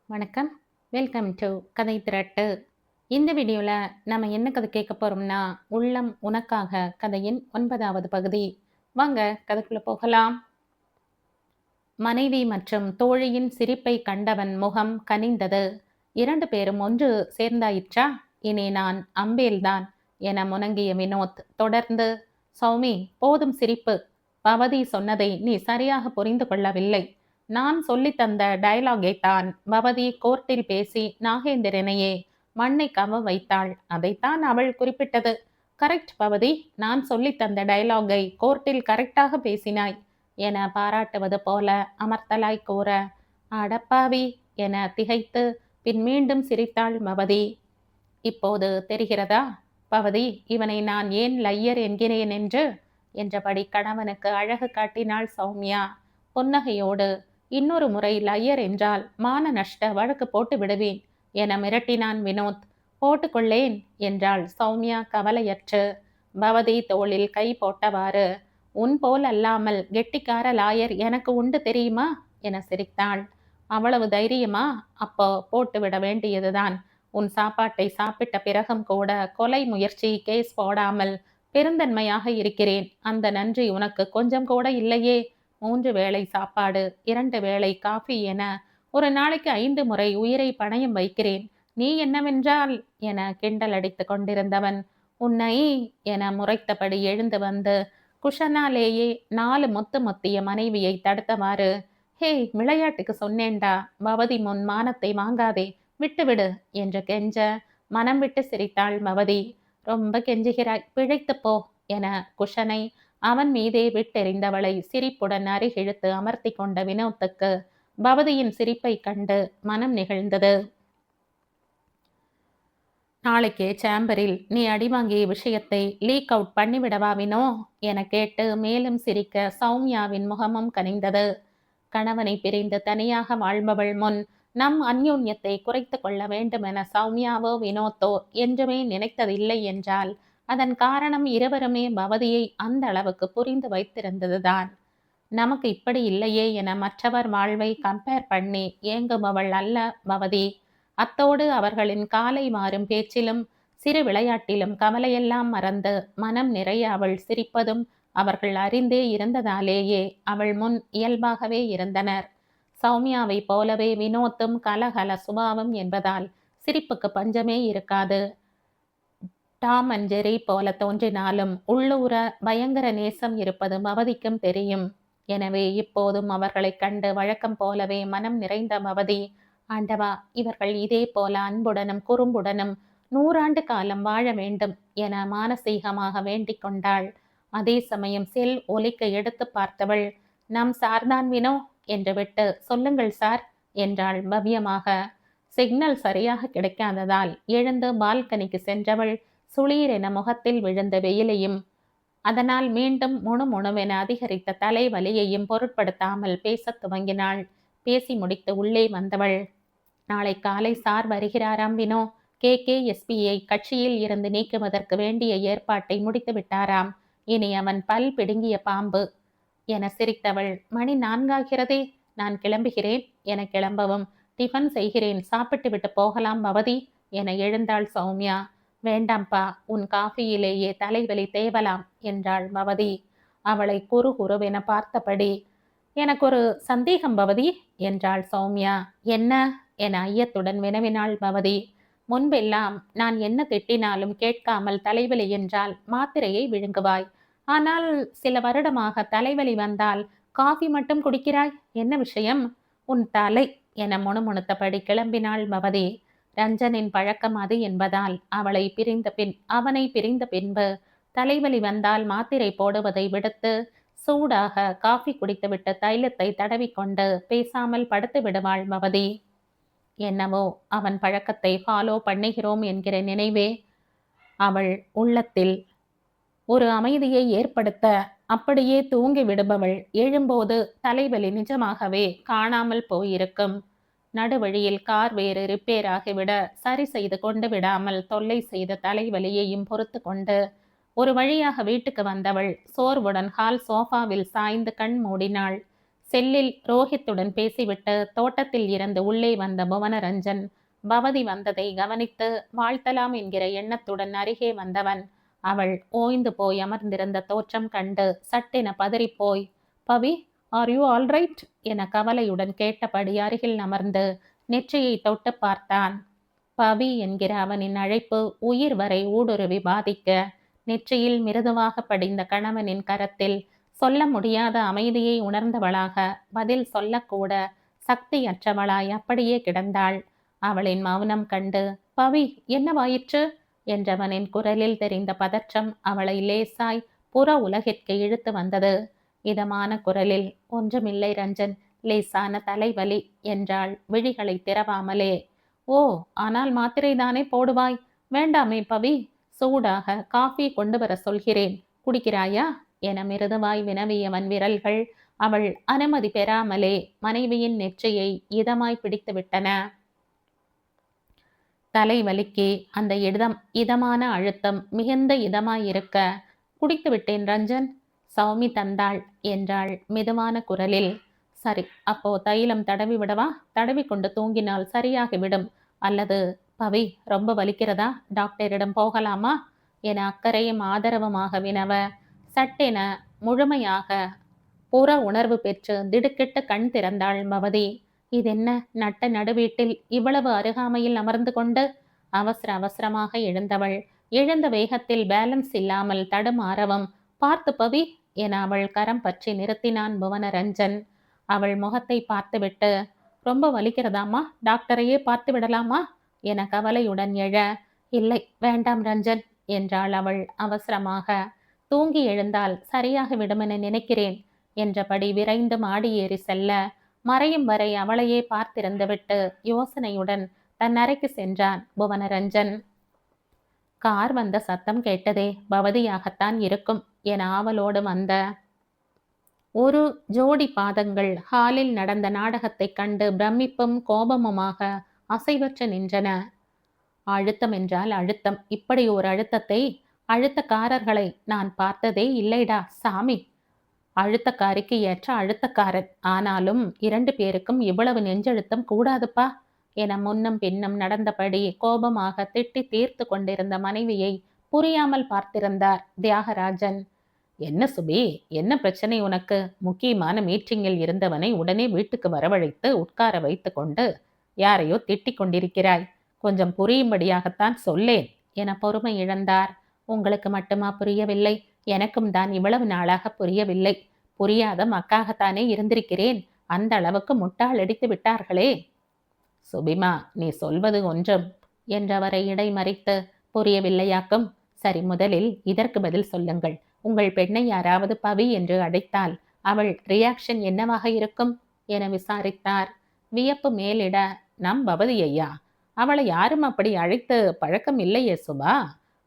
வணக்கம். Welcome to கதை திரட்டு. இந்த வீடியோவில் நம்ம என்ன கதை கேட்க போகிறோம்னா, உள்ளம் உனக்காக கதையின் 9வது பகுதி. வாங்க கதைக்குள்ள போகலாம். மனைவி மற்றும் தோழியின் சிரிப்பை கண்டவன் முகம் கனிந்தது. 2 பேரும் ஒன்று சேர்ந்தாயிற்றா? இனி நான் அம்பேல்தான் என முனங்கிய வினோத் தொடர்ந்து, சௌமி போதும் சிரிப்பு. பவதி சொன்னதை நீ சரியாக புரிந்து கொள்ளவில்லை. நான் சொல்லித்தந்த டயலாகை தான் பவதி கோர்ட்டில் பேசி நாகேந்திரனையே மண்ணை கவ வைத்தாள். அதைத்தான் அவள் குறிப்பிட்டது. கரெக்ட் பவதி, நான் சொல்லித்தந்த டயலாகை கோர்ட்டில் கரெக்டாக பேசினாய் என பாராட்டுவது போல அமர்த்தலாய் கூற, அடப்பாவி என திகைத்து பின் மீண்டும் சிரித்தாள் பவதி. இப்போது தெரிகிறதா பவதி, இவனை நான் ஏன் லையர் என்கிறேன் என்றபடி கணவனுக்கு அழகு காட்டினாள் சௌமியா புன்னகையோடு. இன்னொரு முறை லையர் என்றால் மான நஷ்ட வழக்கு போட்டு விடுவேன் என மிரட்டினான் வினோத். போட்டுக்கொள்ளேன் என்றாள் சௌமியா கவலையற்று. பவதி தோளில் கை போட்டவாறு, உன் போல் அல்லாமல் கெட்டிக்கார லாயர் எனக்கு உண்டு தெரியுமா என சிரித்தாள். அவ்வளவு தைரியமா? அப்போ போட்டு விட வேண்டியதுதான். உன் சாப்பாட்டை சாப்பிட்ட பிறகும் கூட கொலை முயற்சி கேஸ் போடாமல் பெருந்தன்மையாக இருக்கிறேன். அந்த நன்றி உனக்கு கொஞ்சம் கூட இல்லையே. 3 வேளை சாப்பாடு, 2 வேளை காஃபி என ஒரு நாளைக்கு 5 முறை உயிரை பணயம் வைக்கிறேன். நீ என்னவென்றால் என கிண்டல் அடித்து கொண்டிருந்தவன், உன்னை என முறைத்தபடி எழுந்து வந்து குஷனாலேயே 4 முத்து மொத்திய மனைவியை தடுத்தவாறு, ஹே விளையாட்டுக்கு சொன்னேன்டா, பவதி முன் மானத்தை வாங்காதே, விட்டுவிடு என்று கெஞ்ச மனம் விட்டு சிரித்தாள் பவதி. ரொம்ப கெஞ்சுகிறாய், பிழைத்துப்போ என குஷனை அவன் மீதே விட்டெறிந்தவளை சிரிப்புடன் அருகிழுத்து அமர்த்தி கொண்ட வினோத்துக்கு பவதியின் சிரிப்பை கண்டு மனம் நிகழ்ந்தது. நாளைக்கே சேம்பரில் நீ அடிவாங்கிய விஷயத்தை லீக் அவுட் பண்ணிவிடவா வினோ என கேட்டு மேலும் சிரிக்க சௌமியாவின் முகமும் கனிந்தது. கணவனை பிரிந்து தனியாக வாழ்பவள் முன் நம் அந்யோன்யத்தை குறைத்து கொள்ள வேண்டும் என சௌமியாவோ வினோத்தோ என்றுமே நினைத்ததில்லை என்றால் அதன் காரணம் இருவருமே பவதியை அந்த அளவுக்கு புரிந்து வைத்திருந்ததுதான். நமக்கு இப்படி இல்லையே என மற்றவர் வாழ்வை கம்பேர் பண்ணி ஏங்குபவள் அல்ல பவதி. அத்தோடு அவர்களின் காலை மாறும் பேச்சிலும் சிறு விளையாட்டிலும் கவலையெல்லாம் மறந்து மனம் நிறைய அவள் சிரிப்பதும் அவர்கள் அறிந்தே இருந்ததாலேயே அவள் முன் இயல்பாகவே இருந்தனர். சௌமியாவை போலவே வினோத்தும் கலகல சுபாவம் என்பதால் சிரிப்புக்கு பஞ்சமே இருக்காது. டாம் அண்ட் ஜெரி போல தோன்றினாலும் உள்ளூர பயங்கர நேசம் இருப்பது பவதிக்கும் தெரியும். எனவே இப்போதும் அவர்களை கண்டு வழக்கம் போலவே மனம் நிறைந்த பவதி, ஆண்டவா இவர்கள் இதே போல அன்புடனும் குறும்புடனும் 100 ஆண்டு காலம் வாழ வேண்டும் என மானசீகமாக வேண்டிக் கொண்டாள். அதே சமயம் செல் ஒலிக்க எடுத்து பார்த்தவள், நம் சார்தான் வினோ என்று விட்டு, சொல்லுங்கள் சார் என்றாள் பவ்யமாக. சிக்னல் சரியாக கிடைக்காததால் எழுந்து பால்கனிக்கு சென்றவள் சுளீர் என முகத்தில் விழுந்த வெயிலையும் அதனால் மீண்டும் முணுமுணுவென அதிகரித்த தலைவலியையும் பொருட்படுத்தாமல் பேசத் துவங்கினாள். பேசி முடித்து உள்ளே வந்தவள், நாளை காலை சார் வருகிறாராம் வினோ. KKSPயை கட்சியில் இருந்து நீக்குவதற்கு வேண்டிய ஏற்பாட்டை முடித்து விட்டாராம். இனி அவன் பல் பிடுங்கிய பாம்பு என சிரித்தவள், மணி 4 நான் கிளம்புகிறேன் என கிளம்பவும், டிஃபன் செய்கிறேன், சாப்பிட்டு விட்டு போகலாம் பவதி என எழுந்தாள் சௌமியா. வேண்டாம்பா, உன் காஃபியிலேயே தலைவலி தேவலாம் என்றாள் பவதி. அவளை குறுகுறுவென பார்த்தபடி, எனக்கு ஒரு சந்தேகம் பவதி என்றாள் சௌமியா. என்ன என ஐயத்துடன் வினவினாள் பவதி. முன்பெல்லாம் நான் என்ன திட்டினாலும் கேட்காமல் தலைவலி என்றால் மாத்திரையை விழுங்குவாய். ஆனால் சில வருடமாக தலைவலி வந்தால் காஃபி மட்டும் குடிக்கிறாய், என்ன விஷயம்? உன் தலை என முணுமுணுத்தபடி கிளம்பினாள் பவதி. ரஞ்சனின் பழக்கம் அது என்பதால் அவனை பிரிந்த பின்பு தலைவலி வந்தால் மாத்திரை போடுவதை விடுத்து சூடாக காஃபி குடித்துவிட்டு தைலத்தை தடவிக்கொண்டு பேசாமல் படுத்து விடுவாள் பவதி. என்னவோ அவன் பழக்கத்தை ஃபாலோ பண்ணுகிறோம் என்கிற நினைவே அவள் உள்ளத்தில் ஒரு அமைதியை ஏற்படுத்த அப்படியே தூங்கி விடுபவள் எழும்போது தலைவலி நிஜமாகவே காணாமல் போயிருக்கும். நடுவழியில் கார் வேறு ரிப்பேர் ஆகிவிட சரி செய்து கொண்டு விடாமல் தொல்லை செய்த தலைவலியையும் பொறுத்து கொண்டு ஒரு வழியாக வீட்டுக்கு வந்தவள் சோர்வுடன் ஹால் சோஃபாவில் சாய்ந்து கண் மூடினாள். செல்லில் ரோஹித்துடன் பேசிவிட்டு தோட்டத்தில் இருந்து உள்ளே வந்த புவனரஞ்சன் பவதி வந்ததை கவனித்து வாழ்த்தலாம் என்கிற எண்ணத்துடன் அருகே வந்தவன் அவள் ஓய்ந்து போய் அமர்ந்திருந்த தோற்றம் கண்டு சட்டென பதறிப்போய், பவி, ஆர் யூ ஆல்ரைட் என கவலையுடன் கேட்டபடி அருகில் அமர்ந்து நெற்றியை தொட்டு பார்த்தான். பவி என்கிற அவனின் அழைப்பு உயிர் வரை ஊடுருவி பாதிக்க நெற்றியில் மிருதுவாக படிந்த கணவனின் கரத்தில் சொல்ல முடியாத அமைதியை உணர்ந்தவளாக பதில் சொல்லக்கூட சக்தியற்றவளாய் அப்படியே கிடந்தாள். அவளின் மௌனம் கண்டு, பவி, என்னவாயிற்று என்றவனின் குரலில் தெரிந்த பதற்றம் அவளை லேசாய் புற உலகிற்கு இழுத்து வந்தது. இதமான குரலில், ஒன்றுமில்லை ரஞ்சன், லேசான தலைவலி என்றாள் விழிகளை திறவாமலே. ஓ, ஆனால் மாத்திரைதானே போடுவாய்? வேண்டாமே பவி, சூடாக காஃபி கொண்டு வர சொல்கிறேன், குடிக்கிறாயா என மிருதுவாய் வினவியவன் விரல்கள் அவள் அனுமதி பெறாமலே மனைவியின் நெற்றியை இதமாய் பிடித்து விட்டன. தலைவலிக்கு அந்த இதமான அழுத்தம் மிகுந்த இதமாயிருக்க, குடித்து விட்டேன் ரஞ்சன், சௌமி தந்தாள் என்றாள் மெதுவான குரலில். சரி, அப்போ தைலம் தடவி விடவா? தடவி கொண்டு தூங்கினால் சரியாகிவிடும். அல்லது பவி, ரொம்ப வலிக்கிறதா, டாக்டரிடம் போகலாமா என அக்கறையும் ஆதரவுமாக வினவ, சட்டென முழுமையாக புற உணர்வு பெற்று திடுக்கிட்டு கண் திறந்தாள் பவதி. இதென்ன நட்ட நடுவீட்டில் இவ்வளவு அருகாமையில் அமர்ந்து கொண்டு? அவசர அவசரமாக எழுந்தவள் எழுந்த வேகத்தில் பேலன்ஸ் இல்லாமல் தடுமாறவும், பார்த்து பவி என அவள் கரம் பற்றி நிறுத்தினான் புவனரஞ்சன். அவள் முகத்தை பார்த்துவிட்டு, ரொம்ப வலிக்கிறதாமா, டாக்டரையே பார்த்து விடலாமா என கவலையுடன் எழ, இல்லை வேண்டாம் ரஞ்சன் என்றாள் அவள் அவசரமாக. தூங்கி எழுந்தால் சரியாக விடுமென நினைக்கிறேன் என்றபடி விரைந்து மாடி ஏறி செல்ல, மறையும் வரை அவளையே பார்த்திருந்துவிட்டு யோசனையுடன் தன் அறைக்கு சென்றான் புவனரஞ்சன். கார் வந்த சத்தம் கேட்டதே, பவதியாகத்தான் இருக்கும் என ஆவலோடு வந்த ஒரு ஜோடி பாதங்கள் ஹாலில் நடந்த நாடகத்தை கண்டு பிரமிப்பும் கோபமுமாக அசைவற்று நின்றன. அழுத்தம் என்றால் அழுத்தம், இப்படி ஒரு அழுத்தத்தை, அழுத்தக்காரர்களை நான் பார்த்ததே இல்லைடா சாமி. அழுத்தக்காரிக்கு ஏற்ற அழுத்தக்காரன், ஆனாலும் 2 பேருக்கும் இவ்வளவு நெஞ்சழுத்தம் கூடாதுப்பா என முன்னும் பின்னும் நடந்தபடி கோபமாக திட்டி தீர்த்து கொண்டிருந்த மனைவியை புரியாமல் பார்த்திருந்தார் தியாகராஜன். என்ன சுபி, என்ன பிரச்சனை உனக்கு? முக்கியமான மீட்டிங்கில் இருந்தவனை உடனே வீட்டுக்கு வரவழைத்து உட்கார வைத்து கொண்டு யாரையோ திட்டிக் கொண்டிருக்கிறாய். கொஞ்சம் புரியும்படியாகத்தான் சொல்லேன் என பொறுமை இழந்தார். உங்களுக்கு மட்டுமா புரியவில்லை? எனக்கும் தான் இவ்வளவு நாளாக புரியவில்லை. புரியாத மக்காகத்தானே இருந்திருக்கிறேன். அந்த அளவுக்கு முட்டாள் அடித்து விட்டார்களே. சுபிமா, நீ சொல்வது ஒன்றும் என்றவரை இடைமறித்து, புரியவில்லையாக்கும். சரி, முதலில் இதற்கு பதில் சொல்லுங்கள். உங்கள் பெண்ணை யாராவது பவி என்று அழைத்தால் அவள் ரியாக்ஷன் என்னவாக இருக்கும் என விசாரித்தார். வியப்பு மேலிட, நம் பவதி ஐயா, அவளை யாரும் அப்படி அழைத்து பழக்கம் இல்லையே சுபா.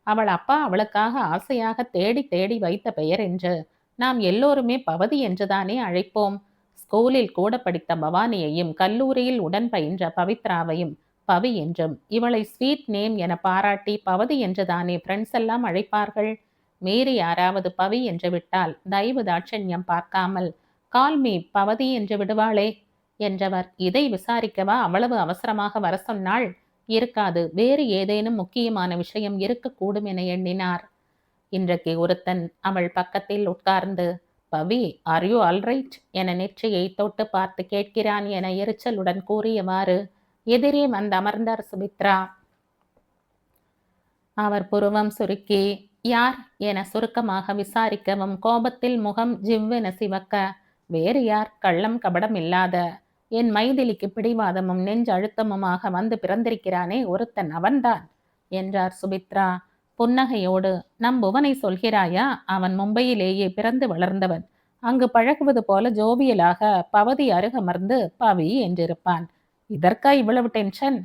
அவள் அப்பா அவளுக்காக ஆசையாக தேடி தேடி வைத்த பெயர் என்று நாம் எல்லோருமே பவதி என்றுதானே அழைப்போம். ஸ்கூலில் கூட படித்த பவானியையும் கல்லூரியில் உடன் பயின்ற பவித்ராவையும் பவி என்றும், இவளை ஸ்வீட் நேம் என பாராட்டி பவதி என்றுதானே ஃப்ரெண்ட்ஸ் எல்லாம் அழைப்பார்கள். மீறி யாராவது பவி என்று விட்டால் தயவு தாட்சண்யம் பார்க்காமல் கால்மி பவதி என்று விடுவாளே என்றவர் இதை விசாரிக்கவா அவ்வளவு அவசரமாக வர சொன்னாள்? இருக்காது, வேறு ஏதேனும் முக்கியமான விஷயம் இருக்கக்கூடும் என எண்ணினார். இன்றைக்கு ஒருத்தன் அவள் பக்கத்தில் உட்கார்ந்து, பவி, ஆர் யூ ஆல்ரைட் என நெற்றியை தொட்டு பார்த்து கேட்கிறான் என எரிச்சலுடன் கூறியவாறு எதிரே வந்து அமர்ந்தார் சுமித்ரா. அவர் புருவம் சுருக்கி யார் என சுருக்கமாக விசாரிக்கவும் கோபத்தில் முகம் ஜிவ்வென சிவக்க, வேறு யார், கள்ளம் கபடம் இல்லாத என் மைதிலிக்கு பிடிவாதமும் நெஞ்சு அழுத்தமுமாக வந்து பிறந்திருக்கிறானே ஒருத்தன், அவன்தான் என்றார் சுமித்ரா புன்னகையோடு. நம் புவனை சொல்கிறாயா? அவன் மும்பையிலேயே பிறந்து வளர்ந்தவன். அங்கு பழகுவது போல ஜோவியலாக பவதி அருகமர்ந்து பவி என்றிருப்பான். இதற்கா இவ்வளவு டென்ஷன்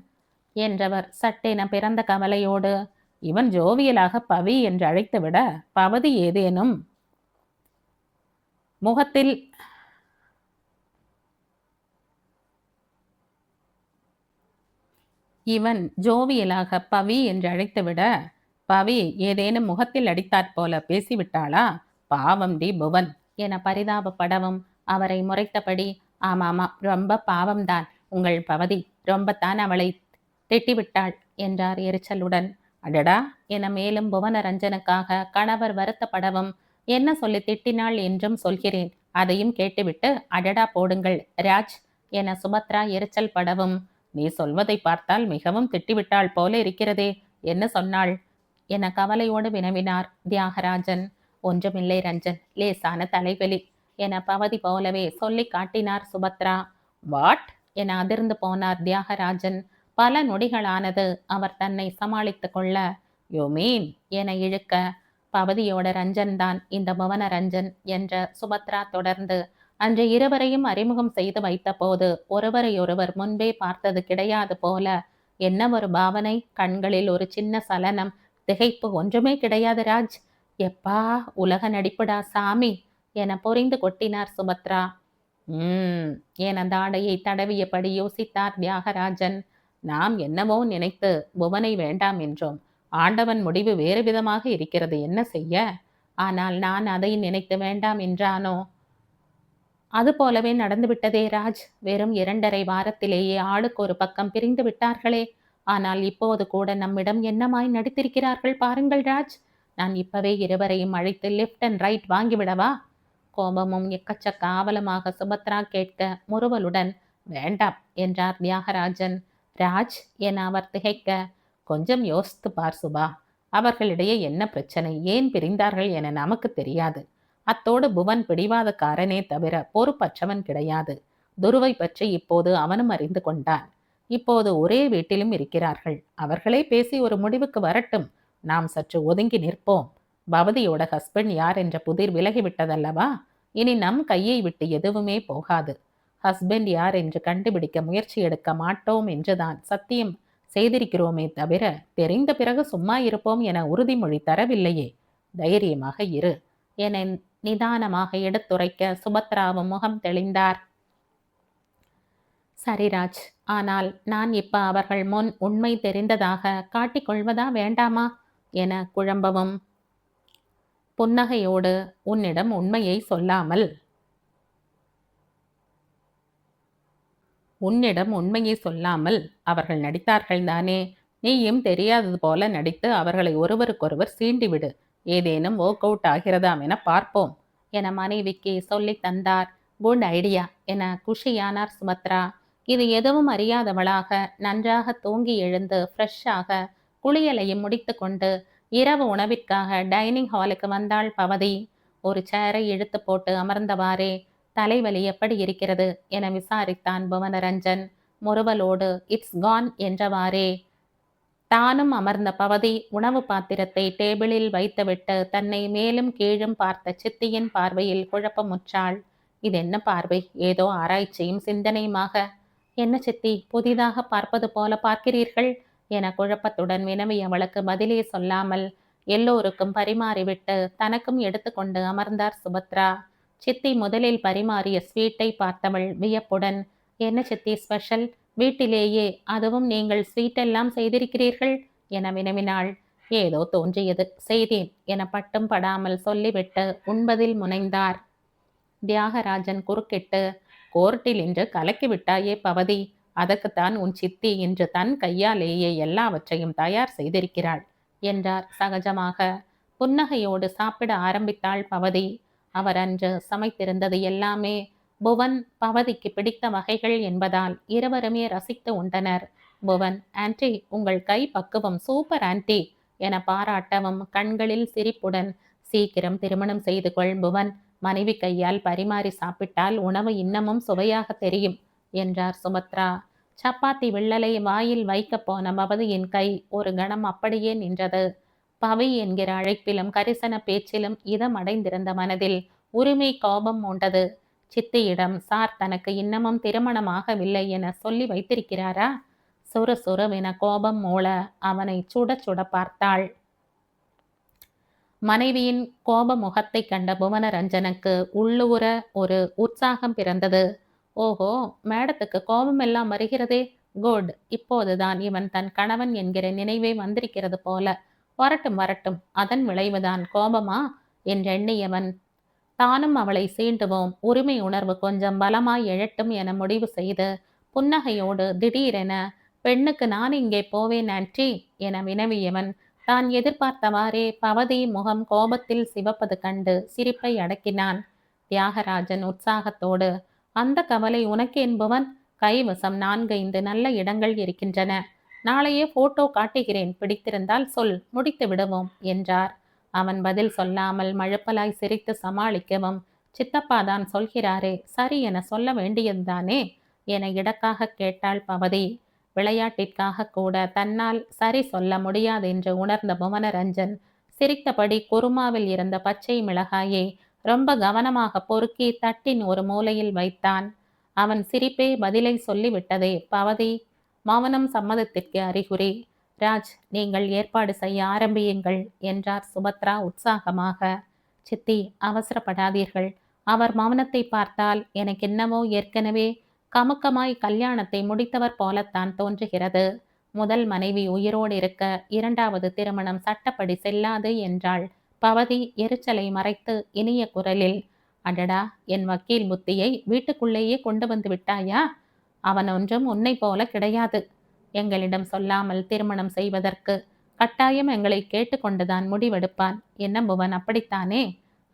என்றவர் சட்டென பிறந்த கவலையோடு. இவன் ஜோவியலாக பவி என்று அழைத்துவிட பவதி ஏதேனும் முகத்தில் இவன் ஜோவியலாக பவி என்று அழைத்துவிட பவி ஏதேனும் முகத்தில் அடித்தாற் போல பேசிவிட்டாளா? பாவம் டி புவன் என பரிதாபப்படவும் அவரை முறைத்தபடி, ஆமாமா, ரொம்ப பாவம்தான் உங்கள் பவதி, ரொம்பத்தான் அவளை திட்டிவிட்டாள் என்றார் எரிச்சலுடன். அடடா என மேலும் புவனரஞ்சனுக்காக கணவர் வருத்தப்படவும், என்ன சொல்லி திட்டினாள் என்றும் சொல்கிறேன், அதையும் கேட்டுவிட்டு அடடா போடுங்கள் ராஜ் என சுபத்ரா எரிச்சல் படவும், நீ சொல்வதை பார்த்தால் மிகவும் திட்டிவிட்டாள் போல இருக்கிறதே, என்ன சொன்னாள் என கவலையோடு வினவினார் தியாகராஜன். ஒன்றுமில்லை ரஞ்சன், லேசான தலைவலி என பவதி போலவே சொல்லி காட்டினார் சுபத்ரா. வாட் என அதிர்ந்து போனார் தியாகராஜன். பல நொடிகளானது அவர் தன்னை சமாளித்துக் கொள்ள. யூ மீன் என இழுக்க, பவதியோட ரஞ்சன் தான் இந்த புவனரஞ்சன் என்ற சுபத்ரா தொடர்ந்து, அன்று இருவரையும் அறிமுகம் செய்து வைத்த போது ஒருவரையொருவர் முன்பே பார்த்தது கிடையாது போல என்ன ஒரு பாவனை, கண்களில் ஒரு சின்ன சலனம், திகைப்பு ஒன்றுமே கிடையாது ராஜ். எப்பா உலக நடிப்புடா சாமி என பொறிந்து கொட்டினார் சுபத்ரா. என தாடையை தடவியபடி யோசித்தார் தியாகராஜன். நாம் என்னவோ நினைத்து புவனை வேண்டாம் என்றோம். ஆண்டவன் முடிவு வேறு விதமாக இருக்கிறது, என்ன செய்ய? ஆனால் நான் அதை நினைத்து வேண்டாம் என்றானோ? அது போலவே நடந்துவிட்டதே ராஜ். வெறும் 2.5 வாரத்திலேயே ஆளுக்கு ஒரு பக்கம் பிரிந்து விட்டார்களே. ஆனால் இப்போது கூட நம்மிடம் என்னமாய் நடித்திருக்கிறார்கள் பாருங்கள் ராஜ். நான் இப்பவே இருவரையும் அழைத்து லெஃப்ட் அண்ட் ரைட் வாங்கிவிடவா? கோபமும் எக்கச்சக்க ஆவலமாக சுபத்ரா கேட்க முறுவலுடன் வேண்டாம் என்றார் தியாகராஜன். ராஜ் என அவர் திகைக்க, கொஞ்சம் யோசித்து பார் சுபா. அவர்களிடையே என்ன பிரச்சனை, ஏன் பிரிந்தார்கள் என நமக்கு தெரியாது. அத்தோடு புவன் பிடிவாதக்காரனே தவிர பொறுப்பற்றவன் கிடையாது. துருவை பற்றி இப்போது அவனும் அறிந்து கொண்டான். இப்போது ஒரே வீட்டிலும் இருக்கிறார்கள். அவர்களே பேசி ஒரு முடிவுக்கு வரட்டும். நாம் சற்று ஒதுங்கி நிற்போம். பவதியோட ஹஸ்பண்ட் யார் என்ற புதிர் விலகிவிட்டதல்லவா? இனி நம் கையை விட்டு எதுவுமே போகாது. ஹஸ்பண்ட் யார் என்று கண்டுபிடிக்க முயற்சி எடுக்க மாட்டோம் என்றுதான் சத்தியம் செய்திருக்கிறோமே தவிர தெரிந்த பிறகு சும்மா இருப்போம் என உறுதிமொழி தரவில்லையே. தைரியமாக இரு என நிதானமாக எடுத்துரைக்க சுபத்ராவும் முகம் தெளிந்தார். சரிராஜ், ஆனால் நான் இப்ப அவர்கள் முன் உண்மை தெரிந்ததாக காட்டிக்கொள்வதா வேண்டாமா என குழம்பவும், புன்னகையோடு உன்னிடம் உண்மையை சொல்லாமல் அவர்கள் நடித்தார்கள் தானே. நீயும் தெரியாதது போல நடித்து அவர்களை ஒருவருக்கொருவர் சீண்டிவிடு. ஏதேனும் ஒர்க் அவுட் ஆகிறதாம் என பார்ப்போம் என மனைவிக்கு சொல்லி தந்தார். குட் ஐடியா என குஷியானார் சுபத்ரா. இது எதுவும் அறியாதவளாக நன்றாக தூங்கி எழுந்து ஃப்ரெஷ்ஷாக குளியலையும் முடித்து கொண்டு இரவு உணவிற்காக டைனிங் ஹாலுக்கு வந்தாள் பவதி. ஒரு சேரை இழுத்து போட்டு அமர்ந்தவாறே, தலைவலி எப்படி இருக்கிறது என விசாரித்தான் புவனரஞ்சன் முறுவலோடு. இட்ஸ் கான் என்றவாறே தானும் அமர்ந்த பவதி உணவு பாத்திரத்தை டேபிளில் வைத்துவிட்டு தன்னை மேலும் கீழும் பார்த்த சித்தியின் பார்வையில் குழப்பமுற்றாள். இது என்ன பார்வை, ஏதோ ஆராய்ச்சியும் சிந்தனையுமாக? என்ன சித்தி, புதிதாக பார்ப்பது போல பார்க்கிறீர்கள் என குழப்பத்துடன் வினவியவளுக்கு பதிலே சொல்லாமல் எல்லோருக்கும் பரிமாறிவிட்டு தனக்கும் எடுத்துக்கொண்டு அமர்ந்தார் சுபத்ரா. சித்தி முதலில் பரிமாறிய ஸ்வீட்டை பார்த்தவள் வியப்புடன், என்ன சித்தி ஸ்பெஷல், வீட்டிலேயே அதுவும் நீங்கள் ஸ்வீட்டெல்லாம் செய்திருக்கிறீர்கள் என வினவினாள். ஏதோ தோன்றியது செய்தேன் என பட்டும் படாமல் சொல்லிவிட்டு உண்பதில் முனைந்தார். தியாகராஜன் குறுக்கிட்டு, கோர்ட்டில் இன்று கலக்கிவிட்டாயே பவதி, அதற்குத்தான் உன் சித்தி இன்று தன் கையாலேயே எல்லாவற்றையும் தயார் செய்திருக்கிறாள் என்றார் சகஜமாக. புன்னகையோடு சாப்பிட ஆரம்பித்தாள் பவதி. அவர் அன்று சமைத்திருந்தது எல்லாமே புவன் பவதிக்கு பிடித்த வகைகள் என்பதால் இருவருமே ரசித்து உண்டனர். புவன், ஆன்டி உங்கள் கை பக்குவம் சூப்பர் ஆன்டி என பாராட்டவும் கண்களில் சிரிப்புடன், சீக்கிரம் திருமணம் செய்து கொள் புவன், மனைவி கையால் பரிமாறி சாப்பிட்டால் உணவு இன்னமும் சுவையாக தெரியும் என்றார் சுபத்ரா. சப்பாத்தி வில்லலை வாயில் வைக்க போன பவதியின் கை ஒரு கணம் அப்படியே நின்றது. பவி என்கிற அழைப்பிலும் கரிசன பேச்சிலும் இதம் அடைந்திருந்த மனதில் உரிமை கோபம் மூண்டது. சித்தியிடம் சார் தனக்கு இன்னமும் திருமணமாகவில்லை என சொல்லி வைத்திருக்கிறாரா? சுறுசுறுவென கோபம் மூள அவனை சுட சுட பார்த்தாள். மனைவியின் கோப முகத்தை கண்ட புவனரஞ்சனுக்கு உள்ளூர ஒரு உற்சாகம் பிறந்தது. ஓஹோ, மேடத்துக்கு கோபம் எல்லாம் வருகிறதே, குட், இப்போதுதான் இவன் தன் கணவன் என்கிற நினைவே வந்திருக்கிறது போல. வரட்டும் வரட்டும், அதன் விளைவுதான் கோபமா என்றெண்ணியவன் தானும் அவளை சீண்டுவோம், உரிமை உணர்வு கொஞ்சம் பலமாய் எழட்டும் என முடிவு செய்து புன்னகையோடு திடீரென, பெண்ணுக்கு நான் இங்கே போவேன் ஆன்ட்டி என வினவியவன் தான் எதிர்பார்த்தவாறே பவதி முகம் கோபத்தில் சிவப்பது கண்டு சிரிப்பை அடக்கினான். தியாகராஜன் உற்சாகத்தோடு, அந்த கவலை உனக்கு என்பவன், கைவசம் 4-5 நல்ல இடங்கள் இருக்கின்றன. நாளையே போட்டோ காட்டுகிறேன், பிடித்திருந்தால் சொல், முடித்து விடுவோம் என்றார். அவன் பதில் சொல்லாமல் மழுப்பலாய் சிரித்து சமாளிக்கவும், சித்தப்பாதான் சொல்கிறாரே, சரி என சொல்ல வேண்டியதுதானே என இடக்காக கேட்டாள் பவதி. விளையாட்டிற்காக கூட தன்னால் சரி சொல்ல முடியாதென்று உணர்ந்த புவனரஞ்சன் சிரித்தபடி குருமாவில் இருந்த பச்சை மிளகாயை ரொம்ப கவனமாக பொறுக்கி தட்டின் ஒரு மூலையில் வைத்தான். அவன் சிரிப்பே பதிலை சொல்லிவிட்டதே. பவதி மௌனம் சம்மதத்திற்கு அறிகுறி. ராஜ், நீங்கள் ஏற்பாடு செய்ய ஆரம்பியுங்கள் என்றார் சுபத்ரா உற்சாகமாக. சித்தி, அவசரப்படாதீர்கள். அவர் மௌனத்தை பார்த்தால் எனக்கு என்னவோ ஏற்கனவே கமுக்கமாய் கல்யாணத்தை முடித்தவர் போலத்தான் தோன்றுகிறது. முதல் மனைவி உயிரோடு இருக்க 2வது திருமணம் சட்டப்படி செல்லாது என்றாள் பவதி எரிச்சலை மறைத்து இனிய குரலில். அடடா, என் வக்கீல் புத்தியை வீட்டுக்குள்ளேயே கொண்டு வந்து விட்டாயா? அவன் ஒன்றும் உன்னை போல கிடையாது. எங்களிடம் சொல்லாமல் திருமணம் செய்வதற்கு கட்டாயம் எங்களை கேட்டுக்கொண்டுதான் முடிவெடுப்பான். என்ன புவன், அப்படித்தானே?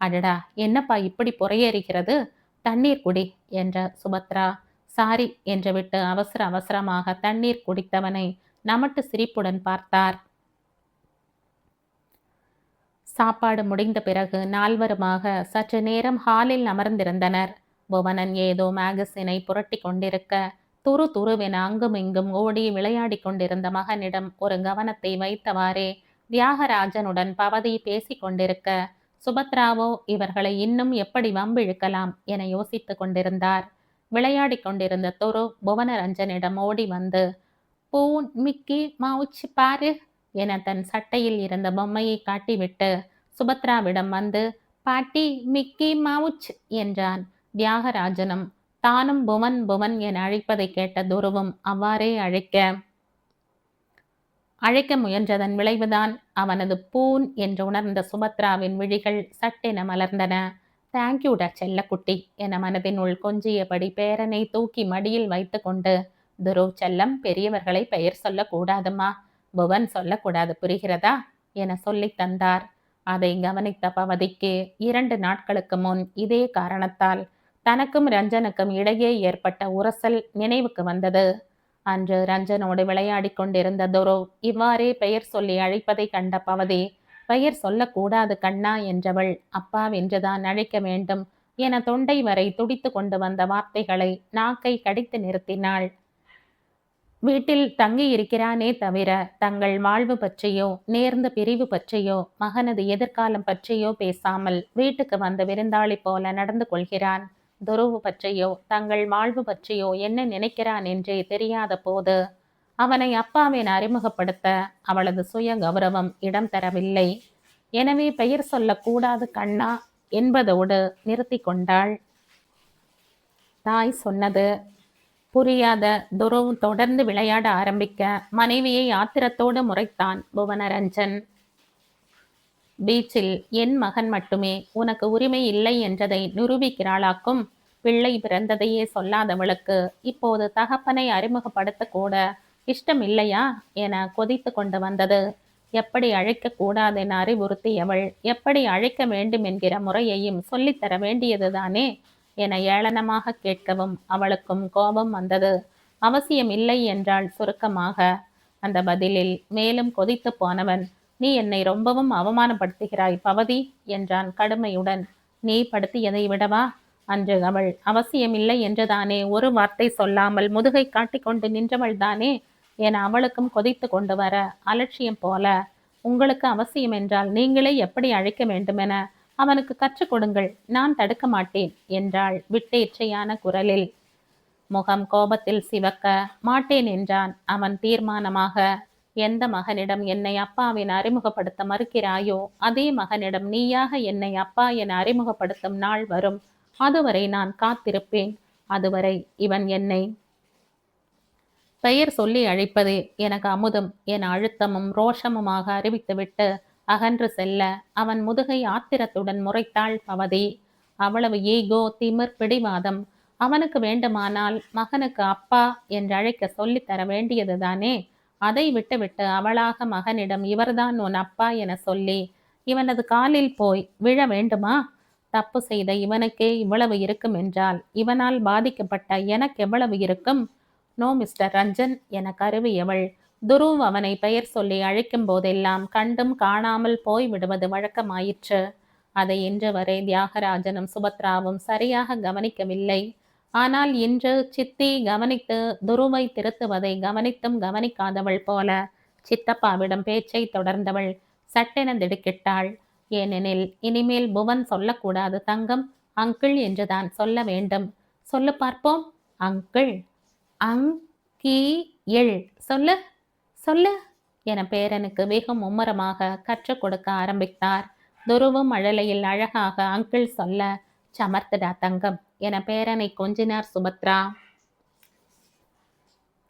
அடடா, என்னப்பா இப்படி புறையேறுகிறது? தண்ணீர் குடி என்ற சுபத்ரா சாரி என்று விட்டு அவசர அவசரமாக தண்ணீர் குடித்தவனை நமட்டு சிரிப்புடன் பார்த்தார். சாப்பாடு முடிந்த பிறகு நால்வருமாக சற்று நேரம் ஹாலில் அமர்ந்திருந்தனர். புவனன் ஏதோ மேகசினை புரட்டி கொண்டிருக்க துரு துருவென அங்கும் இங்கும் ஓடி விளையாடி கொண்டிருந்த மகனிடம் ஒரு கவனத்தை வைத்தவாறே தியாகராஜனுடன் பவதி பேசி கொண்டிருக்க சுபத்ராவோ இவர்களை இன்னும் எப்படி வம்பிழுக்கலாம் என யோசித்து கொண்டிருந்தார். விளையாடி கொண்டிருந்த துரு புவனரஞ்சனிடம் ஓடி வந்து, பூன் மிக்கி மவுச்சு பாரு என தன் சட்டையில் இருந்த பொம்மையை காட்டிவிட்டு சுபத்ராவிடம் வந்து, பாட்டி மிக்கி மவுச் என்றான். தியாகராஜனும் தானும் புவன் புவன் என அழைப்பதை கேட்ட துருவும் அவ்வாறே அழைக்க முயன்றதன் விளைவுதான் அவனது பூன் என்று உணர்ந்த சுபத்ராவின் விழிகள் சட்டென மலர்ந்தன. தேங்க்யூடா செல்லக்குட்டி என மனதினுள் கொஞ்சியபடி பேரனை தூக்கி மடியில் வைத்து கொண்டு, துருவ் செல்லம், பெரியவர்களை பெயர் சொல்லக்கூடாதுமா, புவன் சொல்லக்கூடாது, புரிகிறதா என சொல்லி தந்தார். அதை கவனித்த பவதிக்கு 2 நாட்களுக்கு முன் இதே காரணத்தால் தனக்கும் ரஞ்சனுக்கும் இடையே ஏற்பட்ட உரசல் நினைவுக்கு வந்தது. அன்று ரஞ்சனோடு விளையாடி கொண்டிருந்த துருவ் இவ்வாறே பெயர் சொல்லி அழைப்பதை கண்ட பவதி, பெயர் சொல்லக்கூடாது கண்ணா என்றவள் அப்பாவென்றுதான் அழைக்க வேண்டும் என தொண்டை வரை துடித்து கொண்டு வந்த வார்த்தைகளை நாக்கை கடித்து நிறுத்தினாள். வீட்டில் தங்கி இருக்கிறானே தவிர தங்கள் வாழ்வு பற்றியோ நேர்ந்த பிரிவு பற்றியோ மகனது எதிர்காலம் பற்றியோ பேசாமல் வீட்டுக்கு வந்த விருந்தாளி போல நடந்து கொள்கிறான். துருவு பற்றியோ தங்கள் வாழ்வு பற்றியோ என்ன நினைக்கிறான் என்றே தெரியாத போது அவனை அப்பாவின் அறிமுகப்படுத்த அவளது சுய கௌரவம் இடம் தரவில்லை. எனவே பெயர் சொல்லக்கூடாது கண்ணா என்பதோடு நிறுத்தி கொண்டாள். தாய் சொன்னது புரியாத துருவ் தொடர்ந்து விளையாட ஆரம்பிக்க மனைவியை ஆத்திரத்தோடு முறைத்தான் புவனரஞ்சன். பீச்சில் என் மகன் மட்டுமே உனக்கு உரிமை இல்லை என்றதை நிரூபிக்கிறாளாக்கும். பிள்ளை பிறந்ததையே சொல்லாதவளுக்கு இப்போது தகப்பனை அறிமுகப்படுத்த கூட இஷ்டம் இல்லையா என கொதித்து கொண்டு வந்தது. எப்படி அழைக்க கூடாதென அறிவுறுத்தியவள் எப்படி அழைக்க வேண்டும் என்கிற முறையையும் சொல்லித்தர வேண்டியதுதானே என ஏளனமாக கேட்கவும் அவளுக்கும் கோபம் வந்தது. அவசியம் இல்லை என்றாள் சுருக்கமாக. அந்த பதிலில் மேலும் கொதித்து போனவன், நீ என்னை ரொம்பவும் அவமானப்படுத்துகிறாய் பவதி என்றான் கடுமையுடன். நீ படுத்தியதை விடவா? அன்று அவள் அவசியமில்லை என்றுதானே ஒரு வார்த்தை சொல்லாமல் முதுகை காட்டிக்கொண்டு நின்றவள் தானே என அவளுக்கும் கொதித்து கொண்டு வர அலட்சியம் போல, உங்களுக்கு அவசியம் என்றால் நீங்களே எப்படி அழைக்க வேண்டுமென அவனுக்கு கற்றுக் கொடுங்கள், நான் தடுக்க மாட்டேன் என்றாள் விட்டேச்சையான குரலில். முகம் கோபத்தில் சிவக்க, மாட்டேன் என்றான் அவன் தீர்மானமாக. எந்த மகனிடம் என்னை அப்பாவின் அறிமுகப்படுத்த மறுக்கிறாயோ அதே மகனிடம் நீயாக என்னை அப்பா என அறிமுகப்படுத்தும் நாள் வரும். அதுவரை நான் காத்திருப்பேன். அதுவரை இவன் என்னை பெயர் சொல்லி அழைப்பது எனக்கு அமுதம் என அழுத்தமும் ரோஷமுமாக அறிவித்துவிட்டு அகன்று செல்ல அவன் முதுகை ஆத்திரத்துடன் முறைத்தாள் பவதி. அவ்வளவு ஈகோ, திமிர், பிடிவாதம். அவனுக்கு வேண்டுமானால் மகனுக்கு அப்பா என்று அழைக்க சொல்லித் தர வேண்டியதுதானே. அதை விட்டுவிட்டு அவளாக மகனிடம் இவர்தான் உன் அப்பா என சொல்லி இவனது காலில் போய் விழ வேண்டுமா? தப்பு செய்த இவனுக்கே இவ்வளவு இருக்கும் என்றால் இவனால் பாதிக்கப்பட்ட எனக்கு எவ்வளவு இருக்கும்? நோ மிஸ்டர் ரஞ்சன் என கருவியவள் துருவ் அவனை பெயர் சொல்லி அழைக்கும் போதெல்லாம் கண்டும் காணாமல் போய் விடுவது வழக்கமாயிற்று. அதை இன்று வரை தியாகராஜனும் சுபத்ராவும் சரியாக கவனிக்கவில்லை. ஆனால் இன்று சித்தி கவனித்து துருவை திருத்துவதை கவனித்தும் கவனிக்காதவள் போல சித்தப்பாவிடம் பேச்சை தொடர்ந்தவள் சட்டென திடுக்கிட்டாள். ஏனெனில் இனிமேல் புவன் சொல்லக்கூடாது தங்கம், அங்கிள் என்றுதான் சொல்ல வேண்டும். சொல்லு பார்ப்போம். அங்கிள். எள் சொல்லு சொல்லு என பேரனுக்கு வெகு மும்முரமாக கற்றுக் கொடுக்க ஆரம்பித்தார். துருவும் அழலையில் அழகாக அங்கிள் சொல்ல சமர்த்தடா தங்கம் என பேரனை கொஞ்சினார் சுபத்ரா.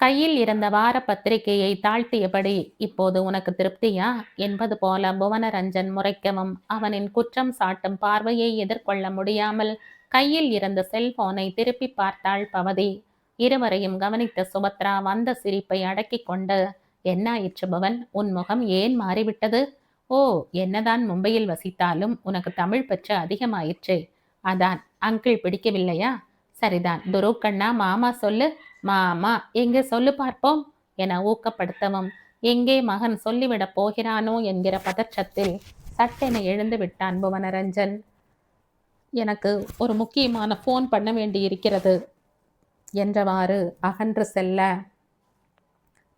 கையில் இருந்த வார பத்திரிகையை தாழ்த்தியபடி இப்போது உனக்கு திருப்தியா என்பது போல புவனரஞ்சன் முறைக்கவும் அவனின் குற்றம் சாட்டும் பார்வையை எதிர்கொள்ள முடியாமல் கையில் இருந்த செல்போனை திருப்பி பார்த்தாள் பவதி. இருவரையும் கவனித்த சுபத்ரா வந்த சிரிப்பை அடக்கி கொண்டு, என்ன ஆயிற்று புவன், உன் முகம் ஏன் மாறிவிட்டது? ஓ, என்னதான் மும்பையில் வசித்தாலும் உனக்கு தமிழ் பற்று அதிகமாயிற்று. அதான். அங்கிள் பிடிக்கவில்லையா? சரிதான். துரு கண்ணா, மாமா சொல்லு. மாமா எங்கே சொல்லு பார்ப்போம் என ஊக்கப்படுத்தவும் எங்கே மகன் சொல்லிவிடப் போகிறானோ என்கிற பதற்றத்தில் சட்டென எழுந்து விட்டான் புவனரஞ்சன். எனக்கு ஒரு முக்கியமான ஃபோன் பண்ண வேண்டியிருக்கிறது என்றவாறு அகன்று செல்ல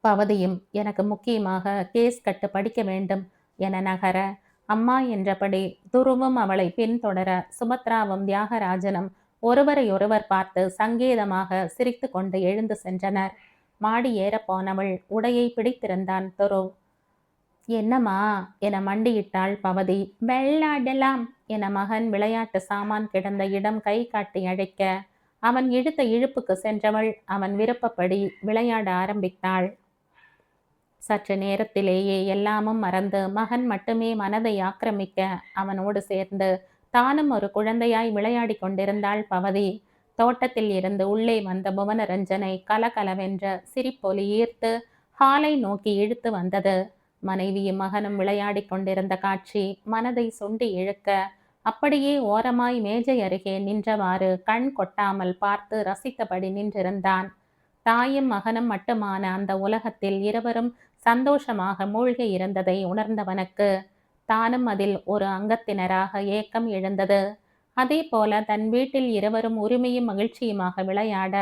பவதியும் எனக்கு முக்கியமாக கேஸ் கட்டு படிக்க வேண்டும் என நகர அம்மா என்றபடி துருவும் அவளை பின்தொடர சுபத்ராவும் தியாகராஜனும் ஒருவரையொருவர் பார்த்து சங்கேதமாக சிரித்து கொண்டு எழுந்து சென்றனர். மாடி ஏற போனவள் உடையை பிடித்திருந்தான் துருவ். என்னம்மா என மண்டியிட்டாள் பவதி. வெள்ளாடலாம் என மகன் விளையாட்டு சாமான் கிடந்த இடம் கை காட்டி அழைக்க அவன் இழுத்த இழுப்புக்கு சென்றவள் அவன் விருப்பப்படி விளையாட ஆரம்பித்தாள். சற்று நேரத்திலேயே எல்லாமும் மறந்து மகன் மட்டுமே மனதை ஆக்கிரமிக்க அவனோடு சேர்ந்து தானும் ஒரு குழந்தையாய் விளையாடி கொண்டிருந்தாள் பவதி. தோட்டத்தில் இருந்து உள்ளே வந்த புவனரஞ்சனை கலகலவென்ற சிரிப்பொலி ஈர்த்து ஹாலை நோக்கி இழுத்து வந்தது. மனைவியும் மகனும் விளையாடி கொண்டிருந்த காட்சி மனதை சுண்டி இழுக்க அப்படியே ஓரமாய் மேஜை அருகே நின்றவாறு கண் கொட்டாமல் பார்த்து ரசித்தபடி நின்றிருந்தான். தாயும் மகனும் மட்டுமான அந்த உலகத்தில் இருவரும் சந்தோஷமாக மூழ்கி இருந்ததை உணர்ந்தவனுக்கு தானும் அதில் ஒரு அங்கத்தினராக ஏக்கம் எழுந்தது. அதே போல தன் வீட்டில் இருவரும் உரிமையும் மகிழ்ச்சியுமாக விளையாட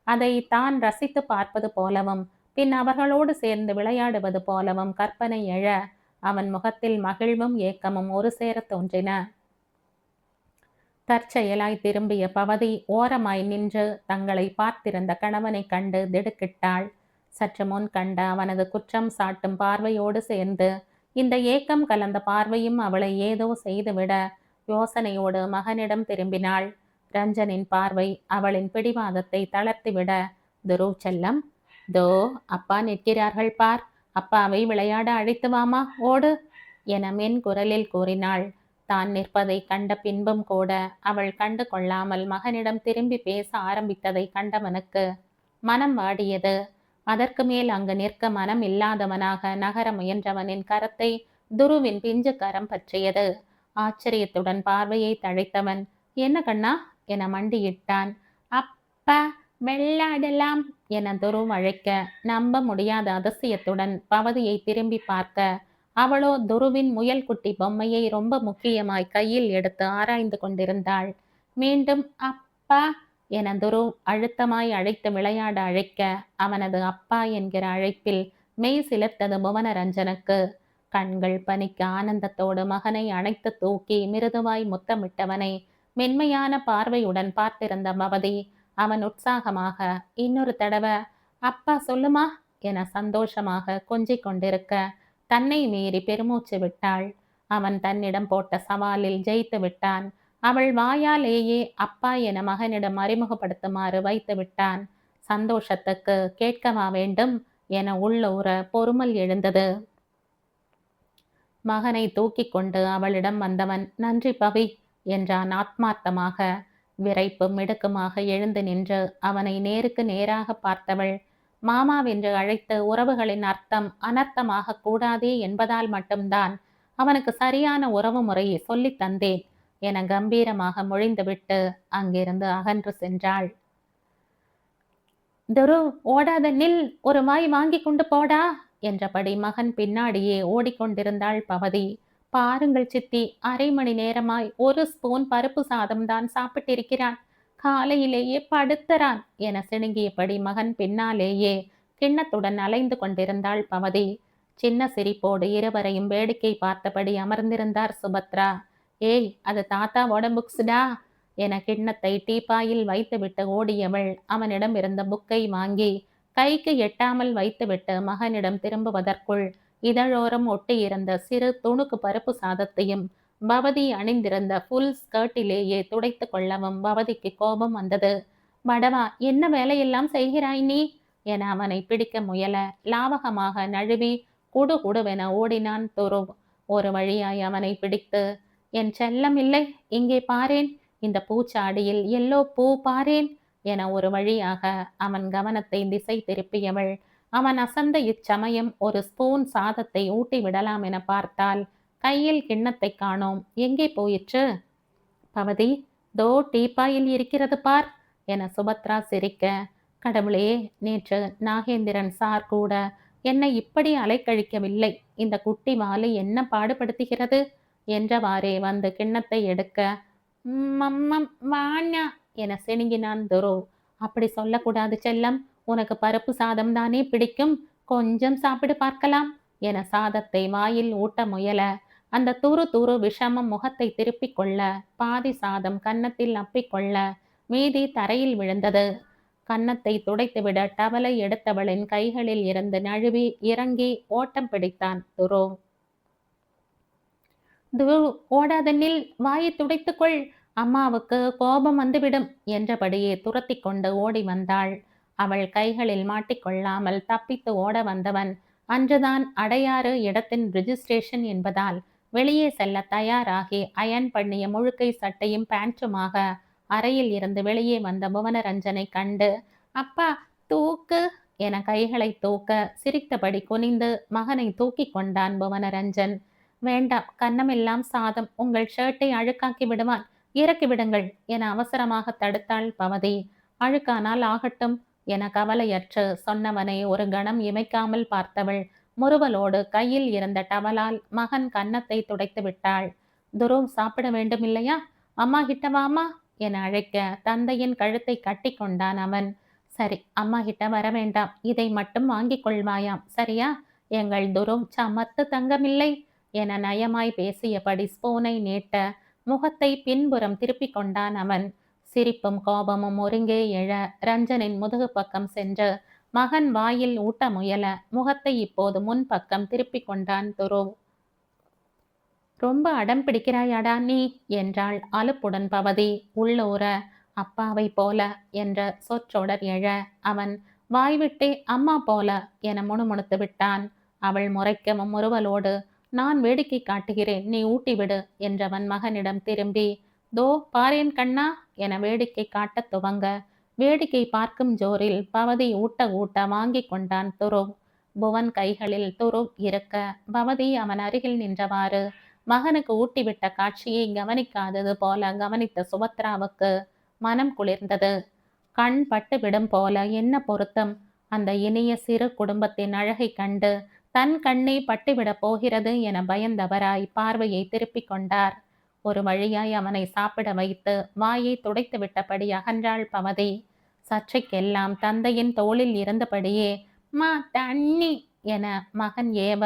அதை தான் ரசித்து பார்ப்பது போலவும் பின் அவர்களோடு சேர்ந்து விளையாடுவது போலவும் கற்பனை எழ அவன் முகத்தில் மகிழ்வும் ஏக்கமும் ஒரு சேர தோன்றின. தற்செயலாய் திரும்பிய பவதி ஓரமாய் நின்று தங்களை பார்த்திருந்த கணவனை கண்டு திடுக்கிட்டாள். சற்று முன் கண்ட அவனது குற்றம் சாட்டும் பார்வையோடு சேர்ந்து இந்த ஏக்கம் கலந்த பார்வையும் அவளை ஏதோ செய்துவிட யோசனையோடு மகனிடம் திரும்பினாள். ரஞ்சனின் பார்வை அவளின் பிடிவாதத்தை தளர்த்திவிட, துரு செல்லம், தோ அப்பா நிற்கிறார்கள் பார், அப்பாவை விளையாட அழைத்து வாமா, ஓடு என மென் குரலில் கூறினாள். தான் நிற்பதை கண்ட பின்பும் கூட அவள் கண்டு கொள்ளாமல் மகனிடம் திரும்பி பேச ஆரம்பித்ததை கண்டவனுக்கு மனம் வாடியது. அதற்கு மேல் அங்கு நிற்க மனம் இல்லாதவனாக நகர முயன்றவனின் கரத்தை துருவின் பிஞ்சு கரம் பற்றியது. ஆச்சரியத்துடன் பார்வையை தழைத்தவன், என்ன கண்ணா என மண்டியிட்டான். அப்பா வெள்ளாடலாம் என துரு அழைக்க நம்ப முடியாத அதிசயத்துடன் பவதியை திரும்பி பார்க்க அவளோ துருவின் முயல் குட்டி பொம்மையை ரொம்ப முக்கியமாய் கையில் எடுத்து ஆராய்ந்து கொண்டிருந்தாள். மீண்டும் அப்பா என துரு அழுத்தமாய் அழைத்து விளையாட அழைக்க அவனது அப்பா என்கிற அழைப்பில் மெய் சிலிர்த்தது புவனரஞ்சனுக்கு. கண்கள் பனிக்க ஆனந்தத்தோடு மகனை அணைத்து தூக்கி மிருதுவாய் முத்தமிட்டவனை மென்மையான பார்வையுடன் பார்த்திருந்த பவதி அவன் உற்சாகமாக இன்னொரு தடவை அப்பா சொல்லுமா என சந்தோஷமாக கொஞ்சிக் கொண்டிருக்க தன்னை மீறி பெருமூச்சு விட்டாள். அவன் தன்னிடம் போட்ட சவாலில் ஜெயித்து விட்டான். அவள் வாயாலேயே அப்பா என மகனிடம் அறிமுகப்படுத்துமாறு வைத்து விட்டான். சந்தோஷத்துக்கு கேட்கவா வேண்டும் என உள்ளூர பொறுமல் எழுந்தது. மகனை தூக்கி கொண்டு அவளிடம் வந்தவன், நன்றி பவி என்றான் ஆத்மார்த்தமாக. விரைப்பும் மிடுக்குமாக எழுந்து நின்று அவனை நேருக்கு நேராக பார்த்தவள், மாமாவென்று அழைத்து உறவுகளின் அர்த்தம் அனர்த்தமாக கூடாதே என்பதால் மட்டும்தான் அவனுக்கு சரியான உறவு முறையை சொல்லித் தந்தேன் என கம்பீரமாக மொழிந்துவிட்டு அங்கிருந்து அகன்று சென்றாள். துரு, ஓடாத நில், ஒரு வாய் வாங்கி கொண்டு போடா என்றபடி மகன் பின்னாடியே ஓடிக்கொண்டிருந்தாள் பவதி. பாருங்கள் சித்தி, அரை மணி நேரமாய் ஒரு ஸ்பூன் பருப்பு சாதம்தான் சாப்பிட்டிருக்கிறான், காலையிலேயே படுத்தரான் என சிணுங்கியபடி மகன் பின்னாலேயே கிண்ணத்துடன் அலைந்து கொண்டிருந்தாள் பவதி. சின்ன சிரிப்போடு இருவரையும் வேடிக்கை பார்த்தபடி அமர்ந்திருந்தார் சுபத்ரா. ஏய், அது தாத்தாவோட புக்ஸ்டா என கிண்ணத்தை டீப்பாயில் வைத்துவிட்டு ஓடியவள் அவனிடம் இருந்த புக்கை வாங்கி கைக்கு எட்டாமல் வைத்துவிட்டு மகனிடம் திரும்புவதற்குள் இதழோரம் ஒட்டியிருந்த சிறு துணுக்கு பருப்பு சாதத்தையும் பவதி அணிந்திருந்த ஃபுல் ஸ்கர்ட்டிலேயே துடைத்து கொள்ளவும் பவதிக்கு கோபம் வந்தது. மடவா, என்ன வேலையெல்லாம் செய்கிறாய் நீ என அவனை பிடிக்க முயல லாவகமாக நழுவி குடுகுடுவென ஓடினான் துருவ். ஒரு வழியாய் அவனை பிடித்து, என் செல்லம் இல்லை, இங்கே பாரேன், இந்த பூச்சாடியில் எல்லோ பூ பாரேன் என ஒரு வழியாக அவன் கவனத்தை திசை திருப்பியவள் அவன் அசந்த இச்சமயம் ஒரு ஸ்பூன் சாதத்தை ஊட்டி விடலாம் என பார்த்தால் கையில் கிண்ணத்தை காணோம். எங்கே போயிற்று? பவதி, தோ டீப்பாயில் இருக்கிறது பார் என சுபத்ரா சிரிக்க, கடவுளே, நேற்று நாகேந்திரன் சார் கூட என்னை இப்படி அலைக்கழிக்கவில்லை, இந்த குட்டி வாலை என்ன பாடுபடுத்துகிறது என்றவாறே வந்து கிண்ணத்தை எடுக்க, மம்மம் வாண்ணா என சிணுங்கினான் துரு. அப்படி சொல்லக்கூடாது செல்லம், உனக்கு பருப்பு சாதம் தானே பிடிக்கும், கொஞ்சம் சாப்பிடு பார்க்கலாம் என சாதத்தை வாயில் ஊட்ட முயல அந்த துரு துரு விஷமம் முகத்தை திருப்பிக் கொள்ள பாதி சாதம் கன்னத்தில் அப்பிக்கொள்ள மீதி தரையில் விழுந்தது. கன்னத்தை துடைத்துவிட டவலை எடுத்தவளின் கைகளில் இருந்து நழுவி இறங்கி ஓட்டம் பிடித்தான் துரு. துரு, ஓடாத நில், வாயை துடைத்துக்கொள், அம்மாவுக்கு கோபம் வந்துவிடும் என்றபடியே துரத்தி கொண்டு ஓடி வந்தாள். அவள் கைகளில் மாட்டிக்கொள்ளாமல் தப்பித்து ஓட வந்தவன் அன்றுதான் அடையாறு இடத்தின் ரிஜிஸ்ட்ரேஷன் என்பதால் வெளியே செல்ல தயாராகி அயன் பண்ணிய முழுக்கை சட்டையும் பேண்ட்டுமாக அறையில் இருந்து வெளியே வந்த புவனரஞ்சனை கண்டு, அப்பா தூக்கு என கைகளை தூக்க சிரித்தபடி குனிந்து மகனை தூக்கி கொண்டான் புவனரஞ்சன். வேண்டாம், கன்னமெல்லாம் சாதம், உங்கள் ஷர்ட்டை அழுக்காக்கி விடுவான், இறக்கி விடுங்கள் என அவசரமாக தடுத்தாள் பவதி. அழுக்கானால் ஆகட்டும் என கவலையற்று சொன்னவனை ஒரு கணம் இமைக்காமல் பார்த்தவள் முறுவலோடு கையில் இருந்த டவலால் மகன் கன்னத்தை துடைத்து விட்டாள். துரு, சாப்பிட வேண்டும் இல்லையா, அம்மா கிட்ட வாமா என அழைக்க தந்தையின் கழுத்தை கட்டி கொண்டான் அவன். சரி, அம்மா கிட்ட வர வேண்டாம், இதை மட்டும் வாங்கிக் கொள்வாயாம், சரியா? எங்கள் துரு சமத்து தங்கமில்லை என நயமாய் பேசியபடி ஸ்பூனை நீட்ட முகத்தை பின்புறம் திருப்பி கொண்டான் அவன். சிரிப்பும் கோபமும் ஒருங்கே எழ ரஞ்சனின் முதுகு பக்கம் சென்று மகன் வாயில் ஊட்ட முயல முகத்தை இப்போது முன்பக்கம் திருப்பி கொண்டான் துரு. ரொம்ப அடம் பிடிக்கிறாயாடா நீ என்றாள் அலுப்புடன் பவதி. உள்ளூர அப்பாவை போல என்ற சொற்றொடர் எழ அவன் வாய்விட்டே அம்மா போல என முணுமுணுத்து விட்டான். அவள் முறைக்கவும் முறுவலோடு, நான் வேடிக்கை காட்டுகிறேன், நீ ஊட்டிவிடு என்றவன் மகனிடம் திரும்பி, தோ பாரேன் கண்ணா என வேடிக்கை காட்டத் துவங்க வேடிக்கை பார்க்கும் ஜோரில் பவதி ஊட்ட ஊட்ட வாங்கி கொண்டான் துரு. புவன் கைகளில் துரு இருக்க பவதி அவன் அருகில் நின்றவாறு மகனுக்கு ஊட்டிவிட்ட காட்சியை கவனிக்காதது போல கவனித்த சுபத்ராவுக்கு மனம் குளிர்ந்தது. கண் பட்டு விடும் போல என்ன பொருத்தம், அந்த இனிய சிறு குடும்பத்தின் அழகை கண்டு தன் கண்ணை பட்டுவிடப் போகிறது என பயந்தவராய் பார்வையை திருப்பிக் கொண்டார். ஒரு வழியாய் அவனை சாப்பிட வைத்து வாயை துடைத்து விட்டபடி அகன்றாள் பவதி. சற்றைக்கெல்லாம் தந்தையின் தோளில் இருந்தபடியே, மா தண்ணி என மகன் ஏவ,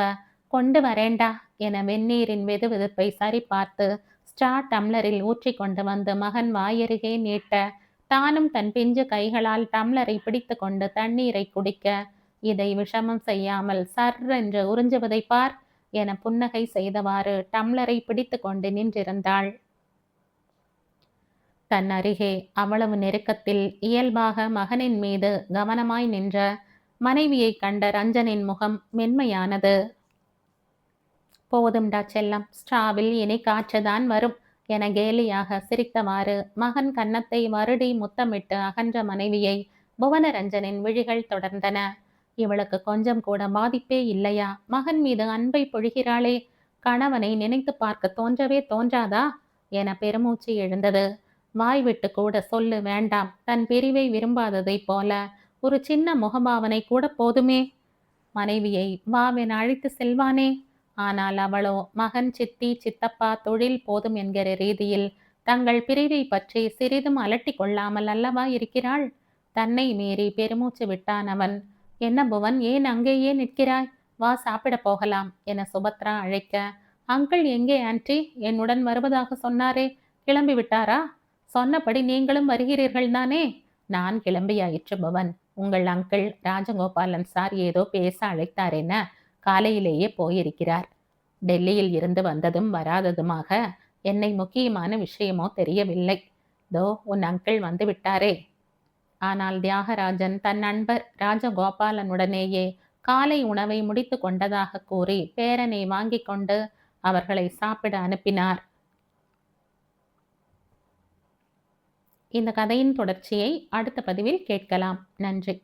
கொண்டு வரேண்டா என வெந்நீரின் வெதுவெதுப்பை சரி பார்த்து ஸ்டா டம்ளரில் ஊற்றி கொண்டு வந்து மகன் வாயருகே நீட்ட தானும் தன் பிஞ்சு கைகளால் டம்ளரை பிடித்து கொண்டு தண்ணீரை குடிக்க, இதை விஷமம் செய்யாமல் சர்ரென்று உறிஞ்சுவதை பார் என புன்னகை செய்தவாறு டம்ளரை பிடித்து கொண்டு நின்றிருந்தாள். தன் அருகே அவ்வளவு நெருக்கத்தில் இயல்பாக மகனின் மீது கவனமாய் நின்ற மனைவியை கண்ட ரஞ்சனின் முகம் மென்மையானது. போதும்டா செல்லம், ஸ்ட்ராவில் இனி காற்றுதான் வரும் என கேலியாக சிரித்தவாறு மகன் கன்னத்தை வருடி முத்தமிட்டு அகன்ற மனைவியை புவனரஞ்சனின் விழிகள் தொடர்ந்தன. இவளுக்கு கொஞ்சம் கூட பாதிப்பே இல்லையா? மகன் மீது அன்பை பொழிகிறாளே, கணவனை நினைத்து பார்க்க தோன்றவே தோன்றாதா என பெருமூச்சு எழுந்தது. வாய்விட்டு கூட சொல்லு வேண்டாம். தன் பிரிவை விரும்பாததைப் போல ஒரு சின்ன முகபாவனை கூட போதுமே. மனைவியை வாவென அழைத்து செல்வானே. ஆனால் அவளோ மகன், சித்தி, சித்தப்பா, தொழில் போதும் என்கிற ரீதியில் தங்கள் பிரிவை பற்றி சிறிதும் அலட்டி கொள்ளாமல் அல்லவா இருக்கிறாள். தன்னை மீறி பெருமூச்சு விட்டான் அவன். என்ன புவன், ஏன் அங்கேயே நிற்கிறாய்? வா, சாப்பிட போகலாம் என சுபத்ரா அழைக்க, அங்கிள் எங்கே ஆன்டி? என்னுடன் வருவதாக சொன்னாரே, கிளம்பி விட்டாரா? சொன்னபடி நீங்களும் வருகிறீர்கள் தானே? நான் கிளம்பியாயிற்று புவன். உங்கள் அங்கிள் ராஜகோபாலன் சார் ஏதோ பேச அழைத்தார் என காலையிலேயே போயிருக்கிறார். டெல்லியில் இருந்து வந்ததும் வராததுமாக என்னை முக்கியமான விஷயமோ தெரியவில்லை. தோ உன் அங்கிள் வந்து விட்டாரே. ஆனால் தியாகராஜன் தன் நண்பர் ராஜகோபாலனுடனேயே காலை உணவை முடித்து கொண்டதாக கூறி பேரனை வாங்கி கொண்டு அவர்களை சாப்பிட அனுப்பினார். இந்த கதையின் தொடர்ச்சியை அடுத்த பதிவில் கேட்கலாம். நன்றி.